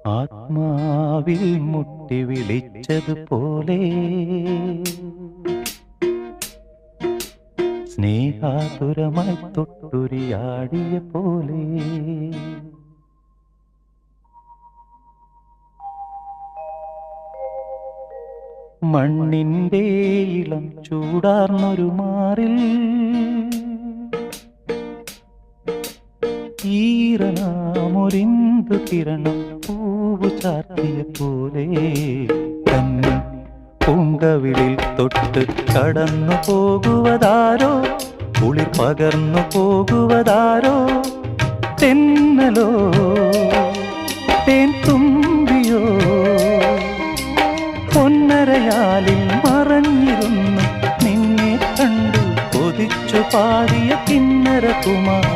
ആത്മാവിൽ മുട്ടി വിളിച്ചതുപോലെ സ്നേഹാതുരമായി തൊട്ടുരിയാടിയ പോലെ മണ്ണിൻ്റെ ഇളം ചൂടാർന്നൊരു മാറിൽ ഈറനാമൊരിന്തു കിരണം പൂവു ചാർത്തിയ പോലെ തന്നെ പൂങ്കവിളിൽ തൊട്ട് കടന്നു പോകുവതാരോ കുളിർ പകർന്നു പോകുവതാരോ തെന്നലോ തേൻ തുമ്പിയോ പൊന്നരയാലിൽ മറഞ്ഞിരുന്നു നിന്നെ കണ്ടു കൊതിച്ചു പാടിയ കിന്നര കുമാർ